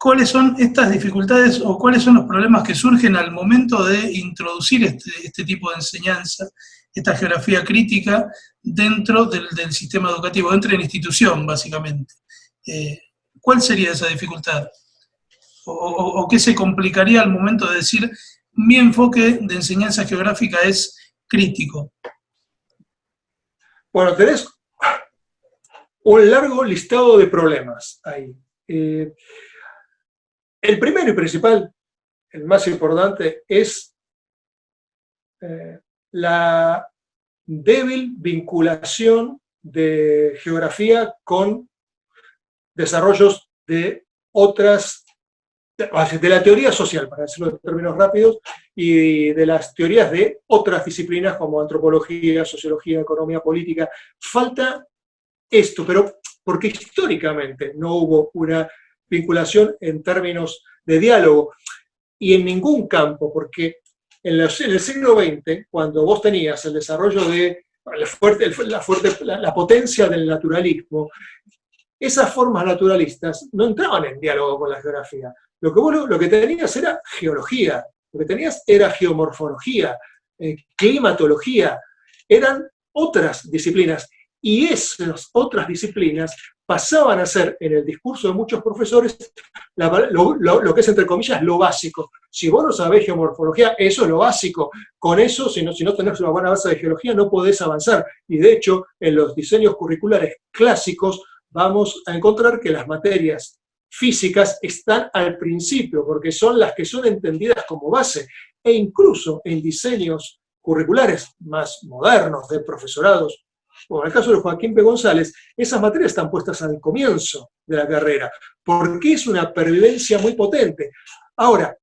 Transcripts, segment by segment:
¿cuáles son estas dificultades o cuáles son los problemas que surgen al momento de introducir este tipo de enseñanza, esta geografía crítica dentro del sistema educativo, dentro de la institución, básicamente? ¿Cuál sería esa dificultad? ¿O qué se complicaría al momento de decir mi enfoque de enseñanza geográfica es crítico? Bueno, tenés un largo listado de problemas ahí. El primero y principal, el más importante, es la débil vinculación de geografía con desarrollos de otras, de la teoría social, para decirlo en términos rápidos, y de las teorías de otras disciplinas como antropología, sociología, economía, política. Falta esto, pero porque históricamente no hubo una vinculación en términos de diálogo, y en ningún campo, porque en el siglo XX, cuando vos tenías el desarrollo de la potencia del naturalismo, esas formas naturalistas no entraban en diálogo con la geografía. Lo que tenías era geología, lo que tenías era geomorfología, climatología, eran otras disciplinas, y esas otras disciplinas pasaban a ser, en el discurso de muchos profesores, lo que es, entre comillas, lo básico. Si vos no sabés geomorfología, eso es lo básico. Con eso, si no tenés una buena base de geología, no podés avanzar. Y de hecho, en los diseños curriculares clásicos, vamos a encontrar que las materias físicas están al principio, porque son las que son entendidas como base. E incluso en diseños curriculares más modernos, de profesorados, como en el caso de Joaquín P. González, esas materias están puestas al comienzo de la carrera, porque es una pervivencia muy potente. Ahora,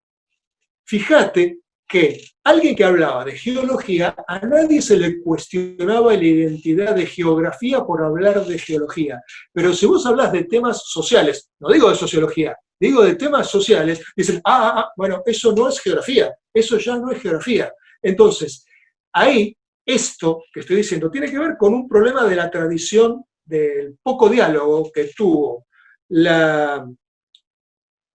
fíjate que alguien que hablaba de geología, a nadie se le cuestionaba la identidad de geografía por hablar de geología. Pero si vos hablas de temas sociales, no digo de sociología, digo de temas sociales, dicen, bueno, eso no es geografía, eso ya no es geografía. Entonces, ahí, esto que estoy diciendo tiene que ver con un problema de la tradición del poco diálogo que tuvo la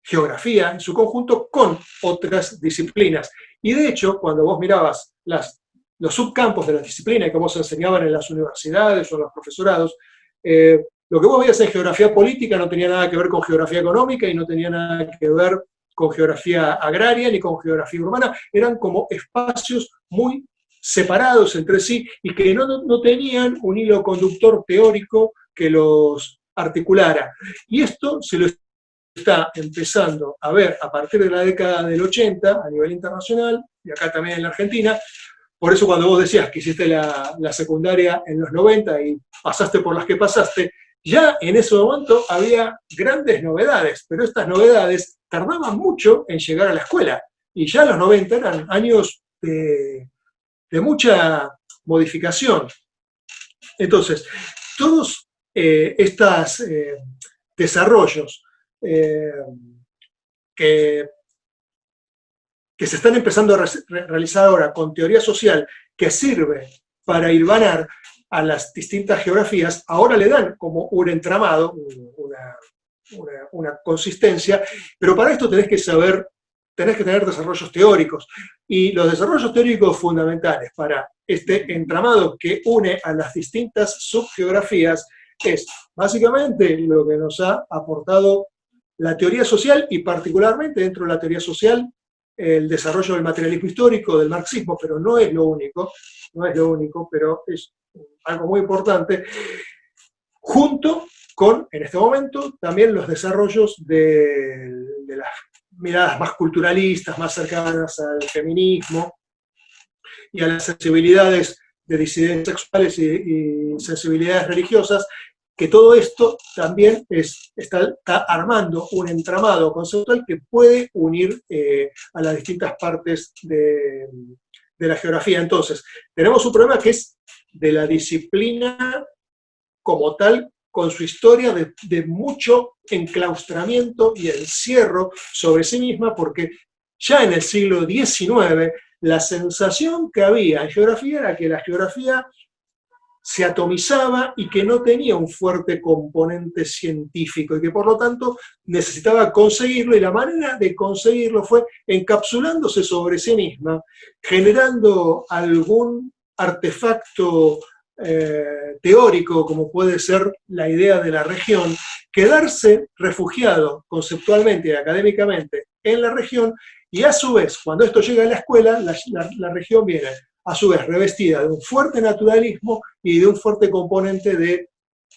geografía en su conjunto con otras disciplinas. Y de hecho, cuando vos mirabas los subcampos de las disciplinas y cómo se enseñaban en las universidades o en los profesorados, lo que vos veías en geografía política no tenía nada que ver con geografía económica y no tenía nada que ver con geografía agraria ni con geografía urbana, eran como espacios muy separados entre sí y que no tenían un hilo conductor teórico que los articulara. Y esto se lo está empezando a ver a partir de la década del 80 a nivel internacional, y acá también en la Argentina. Por eso cuando vos decías que hiciste la secundaria en los 90 y pasaste por las que pasaste, ya en ese momento había grandes novedades, pero estas novedades tardaban mucho en llegar a la escuela. Y ya los 90 eran años de mucha modificación. Entonces, todos estos desarrollos que se están empezando a realizar ahora con teoría social, que sirve para hilvanar a las distintas geografías, ahora le dan como un entramado, una consistencia, pero para esto tenés que tener desarrollos teóricos. Y los desarrollos teóricos fundamentales para este entramado que une a las distintas subgeografías es básicamente lo que nos ha aportado la teoría social, y particularmente dentro de la teoría social el desarrollo del materialismo histórico, del marxismo, pero no es lo único, pero es algo muy importante, junto con, en este momento, también los desarrollos de las miradas más culturalistas, más cercanas al feminismo y a las sensibilidades de disidencias sexuales y sensibilidades religiosas, que todo esto también está armando un entramado conceptual que puede unir a las distintas partes de la geografía. Entonces, tenemos un problema que es de la disciplina como tal, con su historia de mucho enclaustramiento y encierro sobre sí misma, porque ya en el siglo XIX la sensación que había en geografía era que la geografía se atomizaba y que no tenía un fuerte componente científico y que por lo tanto necesitaba conseguirlo, y la manera de conseguirlo fue encapsulándose sobre sí misma, generando algún artefacto teórico, como puede ser la idea de la región, quedarse refugiado conceptualmente y académicamente en la región, y a su vez, cuando esto llega a la escuela, la región viene a su vez revestida de un fuerte naturalismo y de un fuerte componente de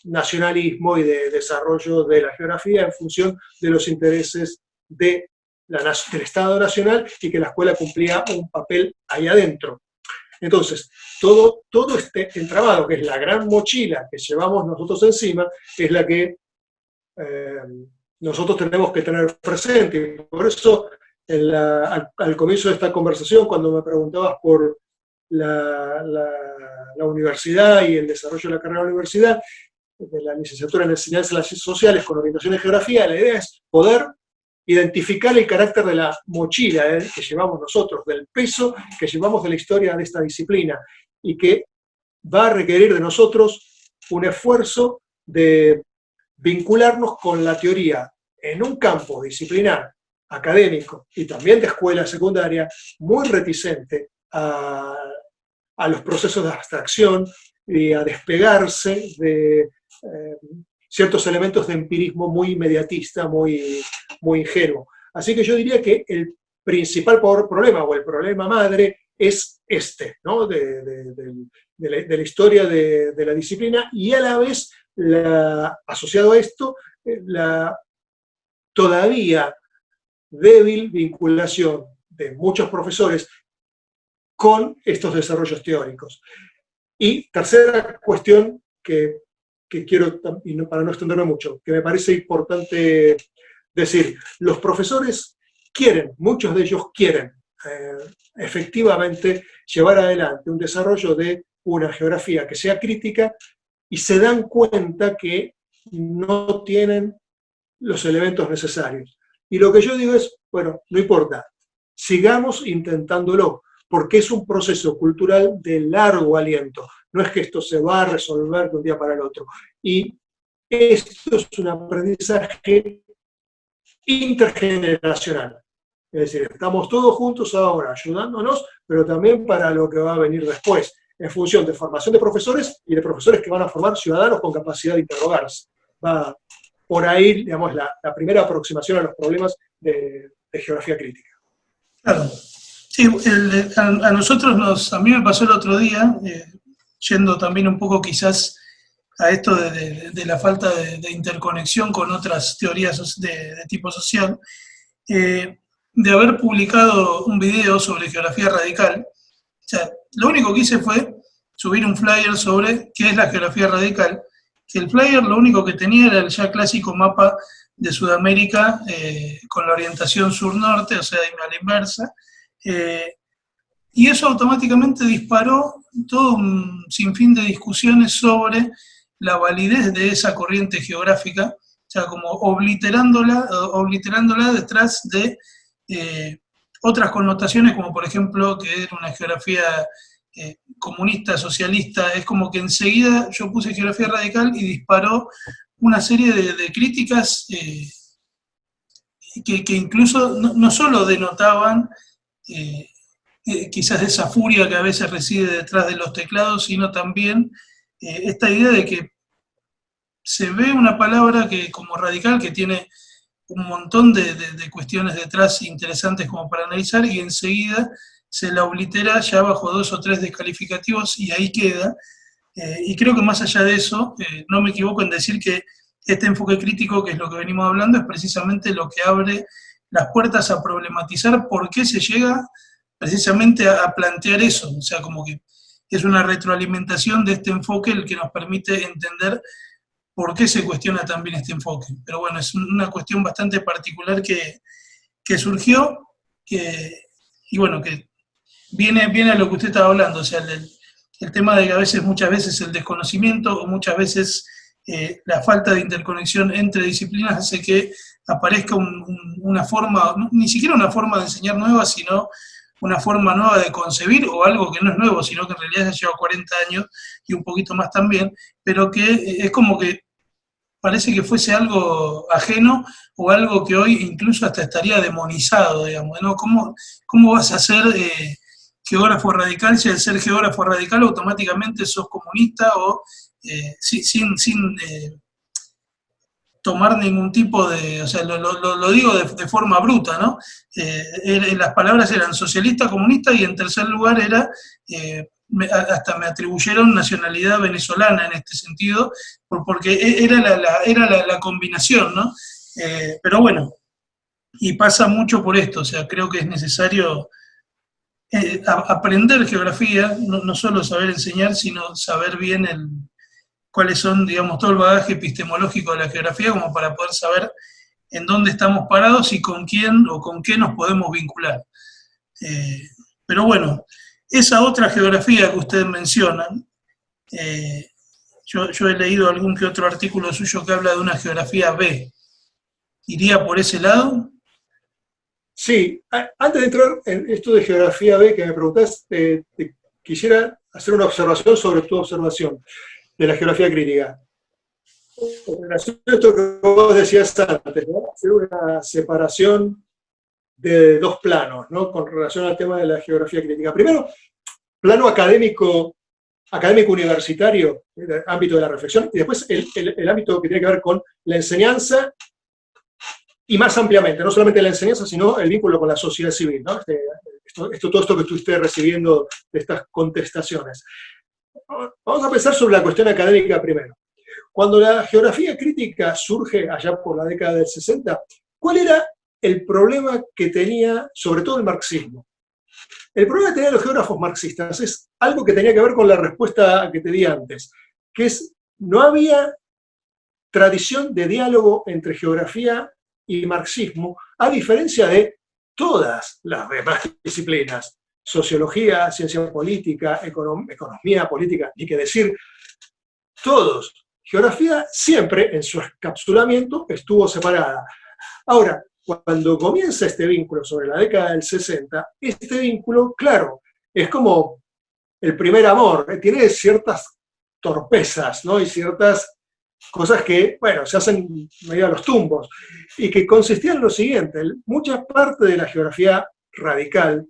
nacionalismo y de desarrollo de la geografía en función de los intereses del Estado Nacional, y que la escuela cumplía un papel ahí adentro. Entonces, todo este entramado, que es la gran mochila que llevamos nosotros encima, es la que nosotros tenemos que tener presente. Por eso, al comienzo de esta conversación, cuando me preguntabas por la universidad y el desarrollo de la carrera de la universidad, de la licenciatura en Enseñanza de las Ciencias Sociales con orientación en Geografía, la idea es poder identificar el carácter de la mochila que llevamos nosotros, del peso que llevamos de la historia de esta disciplina, y que va a requerir de nosotros un esfuerzo de vincularnos con la teoría en un campo disciplinar, académico y también de escuela secundaria, muy reticente a los procesos de abstracción y a despegarse de ciertos elementos de empirismo muy inmediatista, muy ingenuo. Así que yo diría que el principal problema, o el problema madre, es este, ¿no? de la historia de la disciplina, y a la vez, asociado a esto, la todavía débil vinculación de muchos profesores con estos desarrollos teóricos. Y tercera cuestión que quiero, y para no extenderme mucho, que me parece importante decir: los profesores quieren, muchos de ellos quieren efectivamente llevar adelante un desarrollo de una geografía que sea crítica, y se dan cuenta que no tienen los elementos necesarios. Y lo que yo digo es, bueno, no importa, sigamos intentándolo, porque es un proceso cultural de largo aliento. No es que esto se va a resolver de un día para el otro. Y esto es un aprendizaje intergeneracional. Es decir, estamos todos juntos ahora, ayudándonos, pero también para lo que va a venir después, en función de formación de profesores y de profesores que van a formar ciudadanos con capacidad de interrogarse. Va por ahí, digamos, la primera aproximación a los problemas de geografía crítica. Claro. Sí, a nosotros a mí me pasó el otro día, yendo también un poco quizás a esto de la falta de interconexión con otras teorías de tipo social, de haber publicado un video sobre geografía radical. O sea, lo único que hice fue subir un flyer sobre qué es la geografía radical, que el flyer lo único que tenía era el ya clásico mapa de Sudamérica con la orientación sur-norte, o sea, a la inversa, y eso automáticamente disparó todo un sinfín de discusiones sobre la validez de esa corriente geográfica, o sea, como obliterándola detrás de otras connotaciones, como por ejemplo que era una geografía comunista, socialista. Es como que enseguida yo puse geografía radical y disparó una serie de críticas que incluso no solo denotaban quizás esa furia que a veces reside detrás de los teclados, sino también esta idea de que se ve una palabra que como radical que tiene un montón de cuestiones detrás interesantes como para analizar, y enseguida se la oblitera ya bajo 2 o 3 descalificativos y ahí queda. Y creo que más allá de eso, no me equivoco en decir que este enfoque crítico, que es lo que venimos hablando, es precisamente lo que abre las puertas a problematizar por qué se llega precisamente a plantear eso. O sea, como que es una retroalimentación de este enfoque el que nos permite entender por qué se cuestiona también este enfoque. Pero bueno, es una cuestión bastante particular que surgió, y bueno, que viene a lo que usted estaba hablando, o sea, el tema de que muchas veces el desconocimiento o muchas veces la falta de interconexión entre disciplinas hace que aparezca una forma, ni siquiera una forma de enseñar nueva, sino una forma nueva de concebir, o algo que no es nuevo, sino que en realidad ya lleva 40 años y un poquito más también, pero que es como que parece que fuese algo ajeno o algo que hoy incluso hasta estaría demonizado, digamos, ¿no? ¿Cómo vas a ser geógrafo radical si al ser geógrafo radical automáticamente sos comunista o sin tomar ningún tipo de, o sea, lo digo de forma bruta, ¿no? Las palabras eran socialista, comunista y en tercer lugar era, hasta me atribuyeron nacionalidad venezolana en este sentido, porque era la combinación, ¿no? Pero bueno, y pasa mucho por esto, o sea, creo que es necesario aprender geografía, no solo saber enseñar, sino saber bien cuáles son, digamos, todo el bagaje epistemológico de la geografía como para poder saber en dónde estamos parados y con quién o con qué nos podemos vincular. Eh, pero bueno, esa otra geografía que ustedes mencionan, eh, yo he leído algún que otro artículo suyo que habla de una geografía B. ¿Iría por ese lado? Sí, antes de entrar en esto de geografía B que me preguntás, quisiera hacer una observación sobre tu observación de la geografía crítica. En relación a esto que vos decías antes, ¿no? Hacer una separación de dos planos, ¿no? Con relación al tema de la geografía crítica. Primero, plano académico universitario, el ámbito de la reflexión, y después el ámbito que tiene que ver con la enseñanza, y más ampliamente, no solamente la enseñanza, sino el vínculo con la sociedad civil, ¿no? Todo esto que estuviste recibiendo de estas contestaciones. Vamos a pensar sobre la cuestión académica primero. Cuando la geografía crítica surge allá por la década del 60, ¿cuál era el problema que tenía sobre todo el marxismo? El problema que tenían los geógrafos marxistas es algo que tenía que ver con la respuesta que te di antes, que es, no había tradición de diálogo entre geografía y marxismo, a diferencia de todas las demás disciplinas, sociología, ciencia política, economía política, ni que decir, todos. Geografía siempre en su encapsulamiento estuvo separada. Ahora, cuando comienza este vínculo sobre la década del 60, este vínculo, claro, es como el primer amor, tiene ciertas torpezas, ¿no? Y ciertas cosas que, bueno, se hacen medio a los tumbos, y que consistían en lo siguiente: mucha parte de la geografía radical,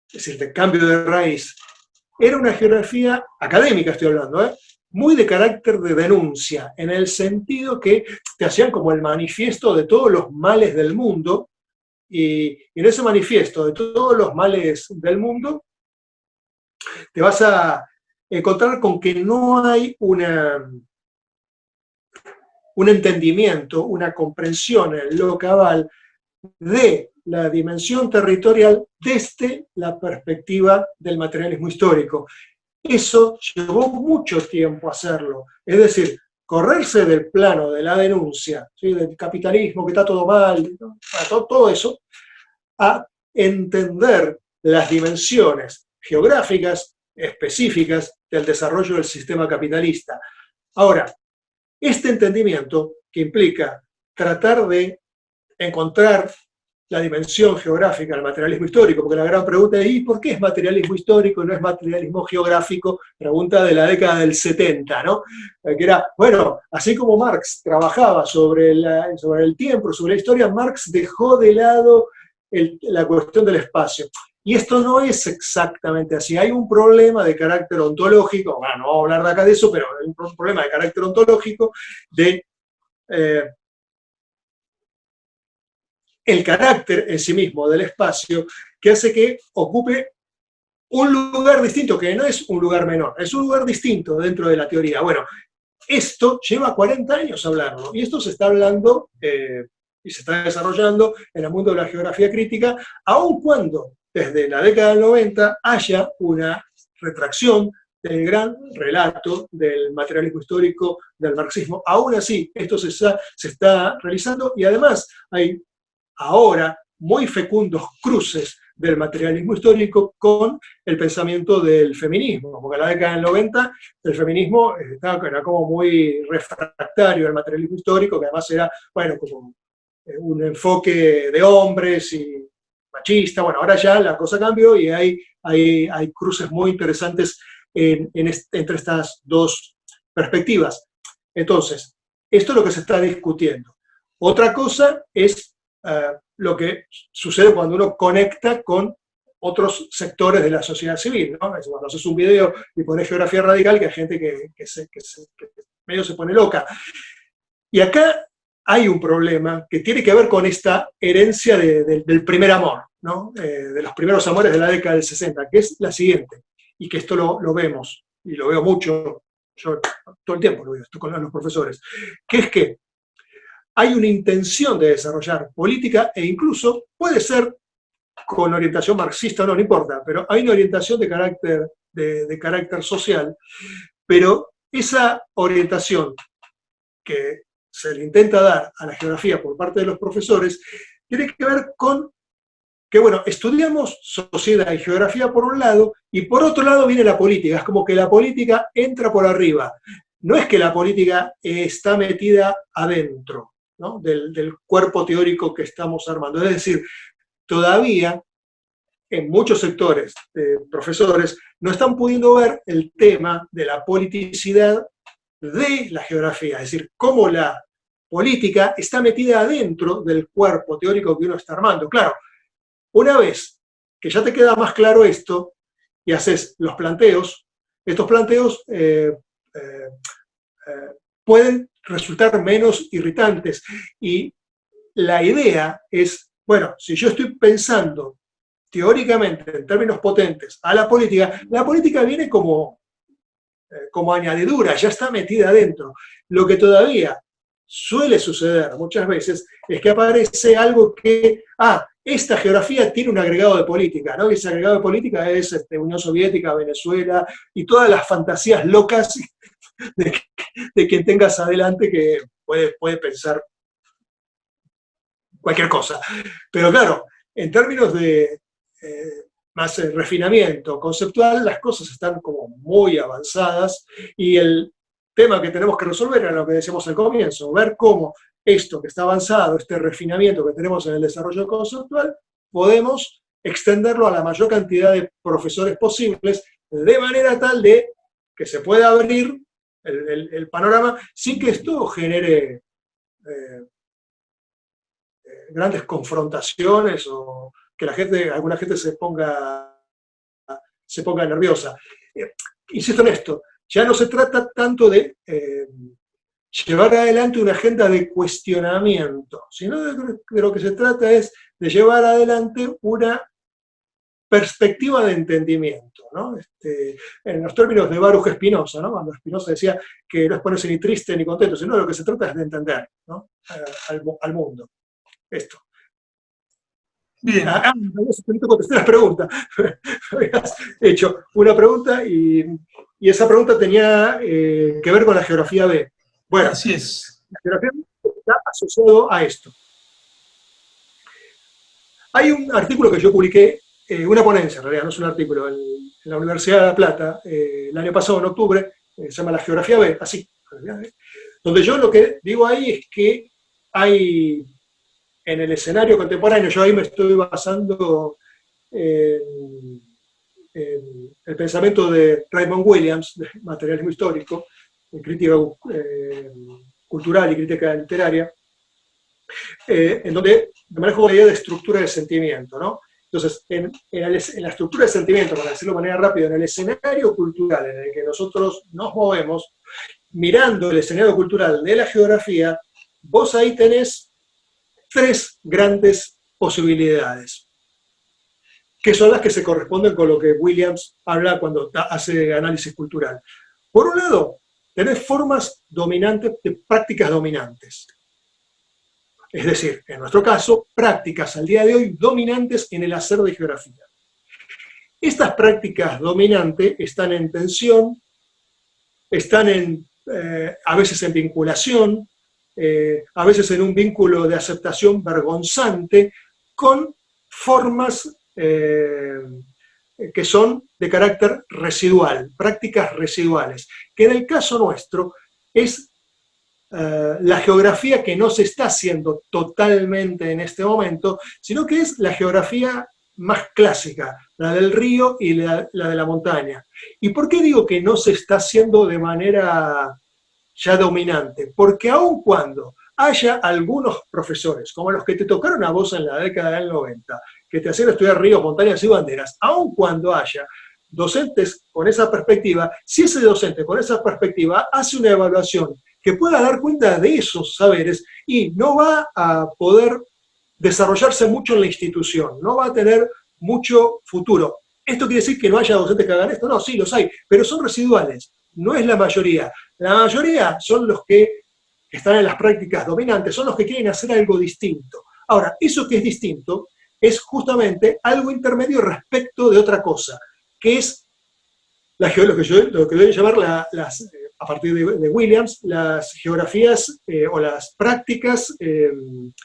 es decir, de cambio de raíz, era una geografía académica, estoy hablando, muy de carácter de denuncia, en el sentido que te hacían como el manifiesto de todos los males del mundo, y en ese manifiesto de todos los males del mundo te vas a encontrar con que no hay un entendimiento, una comprensión en lo cabal de la dimensión territorial desde la perspectiva del materialismo histórico. Eso llevó mucho tiempo hacerlo, es decir, correrse del plano de la denuncia, ¿sí? Del capitalismo, que está todo mal, ¿no? Todo eso, a entender las dimensiones geográficas específicas del desarrollo del sistema capitalista. Ahora, este entendimiento que implica tratar de encontrar la dimensión geográfica del materialismo histórico, porque la gran pregunta es, ¿y por qué es materialismo histórico y no es materialismo geográfico? Pregunta de la década del 70, ¿no? Que era, bueno, así como Marx trabajaba sobre el tiempo, sobre la historia, Marx dejó de lado la cuestión del espacio. Y esto no es exactamente así. Hay un problema de carácter ontológico, bueno, no vamos a hablar de acá de eso, pero hay un problema de carácter ontológico de el carácter en sí mismo del espacio, que hace que ocupe un lugar distinto, que no es un lugar menor, es un lugar distinto dentro de la teoría. Bueno, esto lleva 40 años hablarlo, y esto se está hablando y se está desarrollando en el mundo de la geografía crítica, aun cuando desde la década del 90 haya una retracción del gran relato del materialismo histórico del marxismo. Aún así, esto se está realizando, y además hay ahora muy fecundos cruces del materialismo histórico con el pensamiento del feminismo, porque en la década del 90 el feminismo era como muy refractario al materialismo histórico, que además era, bueno, como un enfoque de hombres, y machista. Bueno, ahora ya la cosa cambió y hay cruces muy interesantes entre estas dos perspectivas. Entonces, esto es lo que se está discutiendo. Otra cosa es lo que sucede cuando uno conecta con otros sectores de la sociedad civil, ¿no? Cuando haces un video y pones geografía radical, que hay gente que medio se pone loca. Y acá hay un problema que tiene que ver con esta herencia del primer amor, ¿no? De los primeros amores de la década del 60, que es la siguiente, y que esto lo vemos, y lo veo mucho, yo todo el tiempo lo veo esto con los profesores, que es que hay una intención de desarrollar política e incluso puede ser con orientación marxista, no importa, pero hay una orientación de carácter social, pero esa orientación que se le intenta dar a la geografía por parte de los profesores tiene que ver con que, bueno, estudiamos sociedad y geografía por un lado, y por otro lado viene la política. Es como que la política entra por arriba. No es que la política está metida adentro, ¿no? del cuerpo teórico que estamos armando. Es decir, todavía en muchos sectores de profesores no están pudiendo ver el tema de la politicidad de la geografía, es decir, cómo la política está metida adentro del cuerpo teórico que uno está armando. Claro, una vez que ya te queda más claro esto y haces los planteos, estos planteos pueden resultar menos irritantes. Y la idea es, bueno, si yo estoy pensando teóricamente, en términos potentes, a la política viene como añadidura, ya está metida adentro. Lo que todavía suele suceder muchas veces es que aparece algo que, esta geografía tiene un agregado de política, ¿no? Y ese agregado de política es Unión Soviética, Venezuela, y todas las fantasías locas de quien tengas adelante que puede pensar cualquier cosa. Pero claro, en términos de más refinamiento conceptual, las cosas están como muy avanzadas y el tema que tenemos que resolver era lo que decíamos al comienzo, ver cómo esto que está avanzado, este refinamiento que tenemos en el desarrollo conceptual, podemos extenderlo a la mayor cantidad de profesores posibles, de manera tal de que se pueda abrir el panorama sin que esto genere grandes confrontaciones o que alguna gente se ponga nerviosa. Insisto en esto, ya no se trata tanto de llevar adelante una agenda de cuestionamiento, sino de lo que se trata es de llevar adelante una perspectiva de entendimiento, ¿no? En los términos de Baruch Spinoza, ¿no? Cuando Spinoza decía que no es ponerse ni triste ni contento, sino de lo que se trata es de entender, ¿no? al mundo. Esto. Bien. No contesté la pregunta. Habías hecho una pregunta y esa pregunta tenía que ver con la geografía B. Bueno, así es. La geografía B está asociado a esto. Hay un artículo que yo publiqué, una ponencia en realidad, no es un artículo, en la Universidad de La Plata, el año pasado, en octubre, se llama La Geografía B, así, donde yo lo que digo ahí es que hay en el escenario contemporáneo, yo ahí me estoy basando en el pensamiento de Raymond Williams, de materialismo histórico, en crítica cultural y crítica literaria, en donde manejo la idea de estructura de sentimiento, ¿no? Entonces, en la estructura de sentimiento, para decirlo de manera rápida, en el escenario cultural en el que nosotros nos movemos, mirando el escenario cultural de la geografía, vos ahí tenés tres grandes posibilidades, que son las que se corresponden con lo que Williams habla cuando hace análisis cultural. Por un lado, tenés formas dominantes de prácticas dominantes. Es decir, en nuestro caso, prácticas al día de hoy dominantes en el hacer de geografía. Estas prácticas dominantes están en tensión, están a veces en vinculación, a veces en un vínculo de aceptación vergonzante, con formas que son de carácter residual, prácticas residuales, que en el caso nuestro es la geografía que no se está haciendo totalmente en este momento, sino que es la geografía más clásica, la del río y la de la montaña. ¿Y por qué digo que no se está haciendo de manera ya dominante? Porque aun cuando haya algunos profesores, como los que te tocaron a vos en la década del 90, que te hacían estudiar ríos, montañas y banderas, aun cuando haya docentes con esa perspectiva, si ese docente con esa perspectiva hace una evaluación que pueda dar cuenta de esos saberes y no va a poder desarrollarse mucho en la institución, no va a tener mucho futuro. ¿Esto quiere decir que no haya docentes que hagan esto? No, sí, los hay, pero son residuales, no es la mayoría. La mayoría son los que están en las prácticas dominantes, son los que quieren hacer algo distinto. Ahora, eso que es distinto es justamente algo intermedio respecto de otra cosa, que es lo que voy a llamar a partir de Williams, las geografías o las prácticas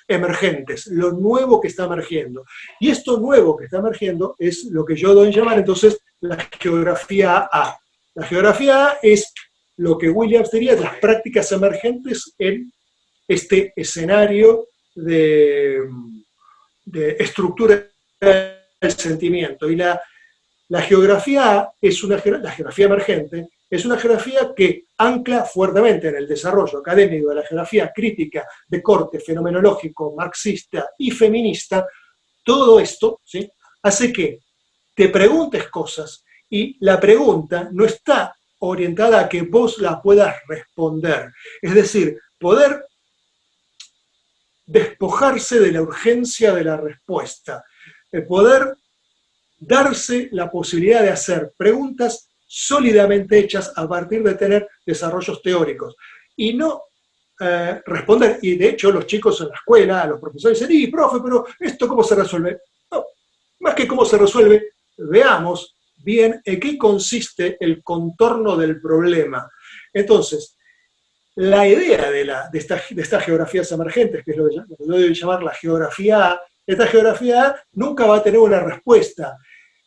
emergentes, lo nuevo que está emergiendo. Y esto nuevo que está emergiendo es lo que yo doy en llamar entonces la geografía A. La geografía A es lo que Williams diría las prácticas emergentes en este escenario de estructura del sentimiento. Y la geografía A es la geografía emergente, es una geografía que ancla fuertemente en el desarrollo académico de la geografía crítica de corte fenomenológico, marxista y feminista. Todo esto, ¿sí?, hace que te preguntes cosas y la pregunta no está orientada a que vos la puedas responder. Es decir, poder despojarse de la urgencia de la respuesta, poder darse la posibilidad de hacer preguntas sólidamente hechas a partir de tener desarrollos teóricos y no responder. Y de hecho los chicos en la escuela, los profesores dicen, y profe, pero ¿esto cómo se resuelve? No, más que cómo se resuelve, veamos bien en qué consiste el contorno del problema. Entonces, la idea de estas geografías emergentes, que es lo que yo debo llamar la geografía A, esta geografía A nunca va a tener una respuesta.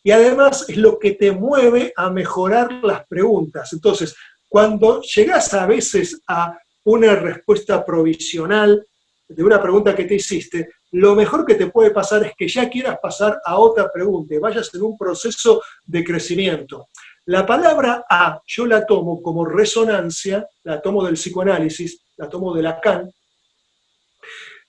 Y además es lo que te mueve a mejorar las preguntas. Entonces, cuando llegas a veces a una respuesta provisional de una pregunta que te hiciste, lo mejor que te puede pasar es que ya quieras pasar a otra pregunta y vayas en un proceso de crecimiento. La palabra A yo la tomo como resonancia, la tomo del psicoanálisis, la tomo de Lacan,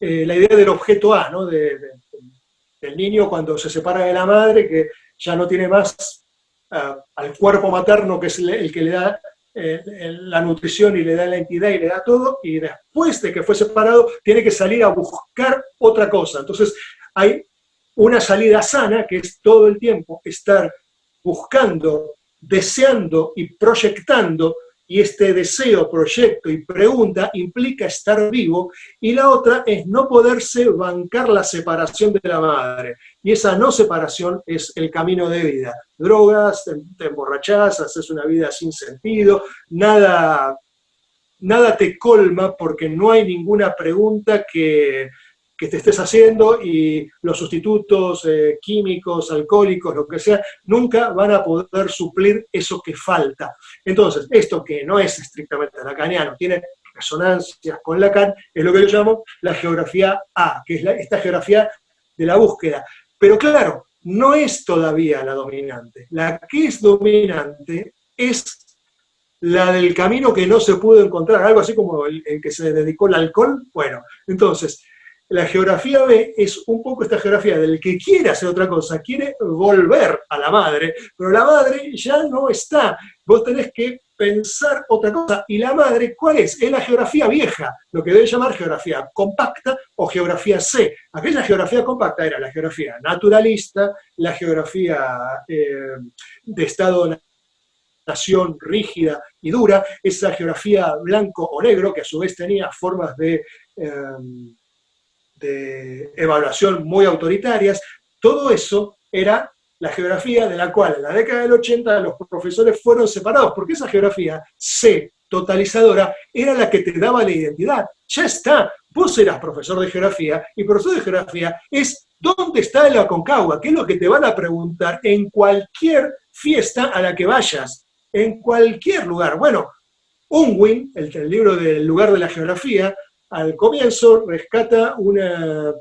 la idea del objeto A, ¿no? Del niño cuando se separa de la madre, que ya no tiene más al cuerpo materno, que es el que le da la nutrición y le da la entidad y le da todo, y después de que fue separado tiene que salir a buscar otra cosa. Entonces hay una salida sana, que es todo el tiempo estar buscando, deseando y proyectando, y este deseo, proyecto y pregunta implica estar vivo, y la otra es no poderse bancar la separación de la madre, y esa no separación es el camino de vida. Drogas, te emborrachás, haces una vida sin sentido, nada te colma porque no hay ninguna pregunta que te estés haciendo, y los sustitutos químicos, alcohólicos, lo que sea, nunca van a poder suplir eso que falta. Entonces, esto que no es estrictamente lacaniano, tiene resonancias con Lacan, es lo que yo llamo la geografía A, que es esta geografía de la búsqueda. Pero claro, no es todavía la dominante. La que es dominante es la del camino que no se pudo encontrar, algo así como el que se dedicó al alcohol. Bueno, entonces, la geografía B es un poco esta geografía del que quiere hacer otra cosa, quiere volver a la madre, pero la madre ya no está. Vos tenés que pensar otra cosa. ¿Y la madre cuál es? Es la geografía vieja, lo que debe llamar geografía compacta o geografía C. Aquella geografía compacta era la geografía naturalista, la geografía de Estado-nación rígida y dura, esa geografía blanco o negro, que a su vez tenía formas de evaluación muy autoritarias. Todo eso era la geografía de la cual en la década del 80 los profesores fueron separados, porque esa geografía C, totalizadora, era la que te daba la identidad. Ya está, vos eras profesor de geografía, y profesor de geografía es ¿dónde está el Aconcagua? ¿Qué es lo que te van a preguntar en cualquier fiesta a la que vayas? En cualquier lugar. Bueno, Unwin, el libro del lugar de la geografía, al comienzo rescata una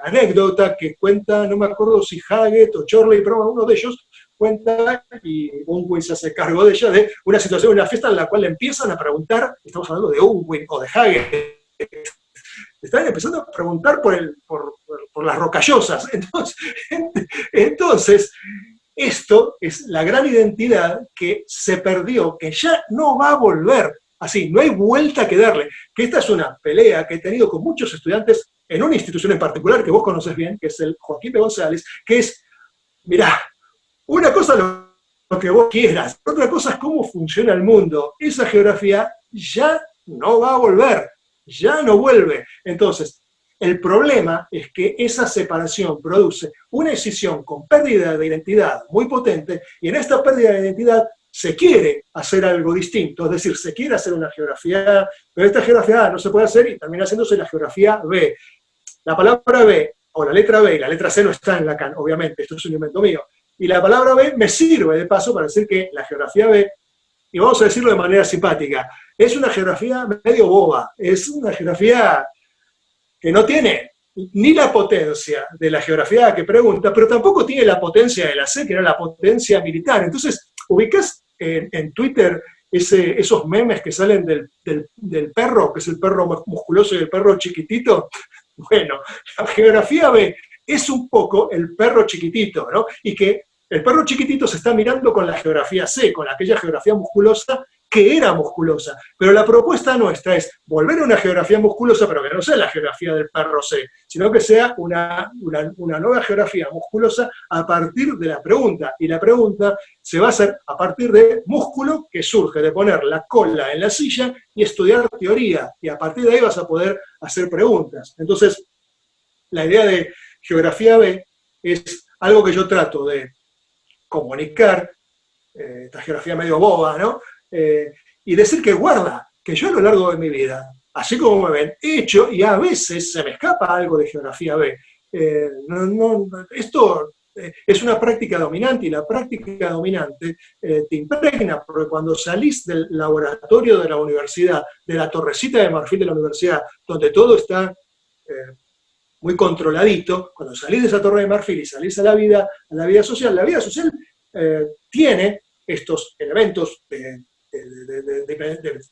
anécdota que cuenta, no me acuerdo si Haggett o Chorley, pero uno de ellos cuenta, y Unwin se hace cargo de ella, de una situación, una fiesta en la cual le empiezan a preguntar, estamos hablando de Unwin o de Haggett, están empezando a preguntar por las rocallosas. Entonces, esto es la gran identidad que se perdió, que ya no va a volver. Así, no hay vuelta que darle. Que esta es una pelea que he tenido con muchos estudiantes en una institución en particular que vos conoces bien, que es el Joaquín P. González, que es, mirá, una cosa lo que vos quieras, otra cosa es cómo funciona el mundo. Esa geografía ya no va a volver, ya no vuelve. Entonces, el problema es que esa separación produce una decisión con pérdida de identidad muy potente, y en esta pérdida de identidad se quiere hacer algo distinto, es decir, se quiere hacer una geografía A, pero esta geografía A no se puede hacer y termina haciéndose la geografía B. La palabra B, o la letra B y la letra C no están en la CAN, obviamente, esto es un invento mío, y la palabra B me sirve de paso para decir que la geografía B, y vamos a decirlo de manera simpática, es una geografía medio boba, es una geografía que no tiene ni la potencia de la geografía que pregunta, pero tampoco tiene la potencia de la C, que era la potencia militar. Entonces, ubicás en Twitter esos memes que salen del perro, que es el perro musculoso y el perro chiquitito. Bueno, la geografía B es un poco el perro chiquitito, ¿no? Y que el perro chiquitito se está mirando con la geografía C, con aquella geografía musculosa que era musculosa. Pero la propuesta nuestra es volver a una geografía musculosa, pero que no sea la geografía del perro C, sino que sea una nueva geografía musculosa a partir de la pregunta. Y la pregunta se va a hacer a partir de músculo que surge de poner la cola en la silla y estudiar teoría. Y a partir de ahí vas a poder hacer preguntas. Entonces, la idea de geografía B es algo que yo trato de comunicar, esta geografía medio boba, ¿no? Y decir que guarda, que yo a lo largo de mi vida, así como me ven, he hecho, y a veces se me escapa algo de geografía B. Esto es una práctica dominante, y la práctica dominante te impregna, porque cuando salís del laboratorio de la universidad, de la torrecita de marfil de la universidad, donde todo está muy controladito, cuando salís de esa torre de marfil y salís a la vida social tiene estos elementos de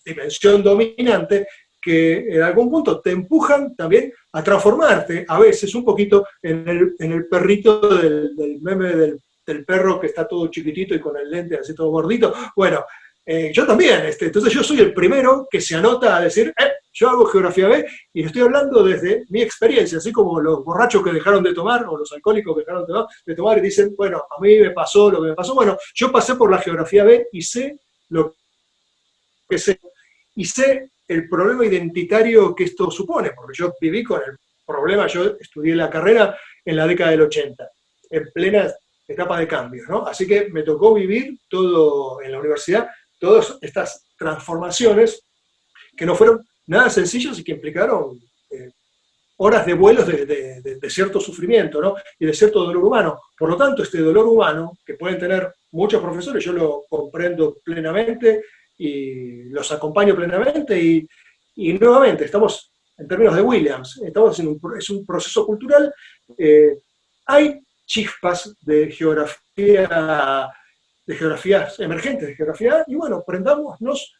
dimensión dominante que en algún punto te empujan también a transformarte, a veces un poquito, en el perrito del meme del perro que está todo chiquitito y con el lente así todo gordito. Bueno, yo también, entonces yo soy el primero que se anota a decir, yo hago geografía B, y estoy hablando desde mi experiencia, así como los borrachos que dejaron de tomar, o los alcohólicos que dejaron de tomar y dicen, bueno, a mí me pasó lo que me pasó. Bueno, yo pasé por la geografía B y sé lo que sé, y sé el problema identitario que esto supone, porque yo viví con el problema, yo estudié la carrera en la década del 80, en plena etapa de cambio, ¿no? Así que me tocó vivir todo en la universidad, todas estas transformaciones que no fueron nada sencillas y que implicaron horas de vuelos de cierto sufrimiento, ¿no? Y de cierto dolor humano. Por lo tanto, este dolor humano, que pueden tener muchos profesores, yo lo comprendo plenamente y los acompaño plenamente, y nuevamente, estamos en términos de Williams, es un proceso cultural, hay chispas de geografías emergentes, de geografía, y bueno, prendámonos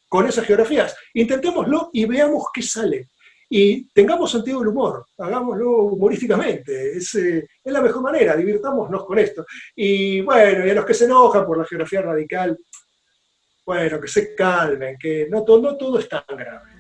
con esas geografías, intentémoslo y veamos qué sale. Y tengamos sentido del humor, hagámoslo humorísticamente, es la mejor manera, divirtámonos con esto. Y bueno, y a los que se enojan por la geografía radical, bueno, que se calmen, que no todo es tan grave.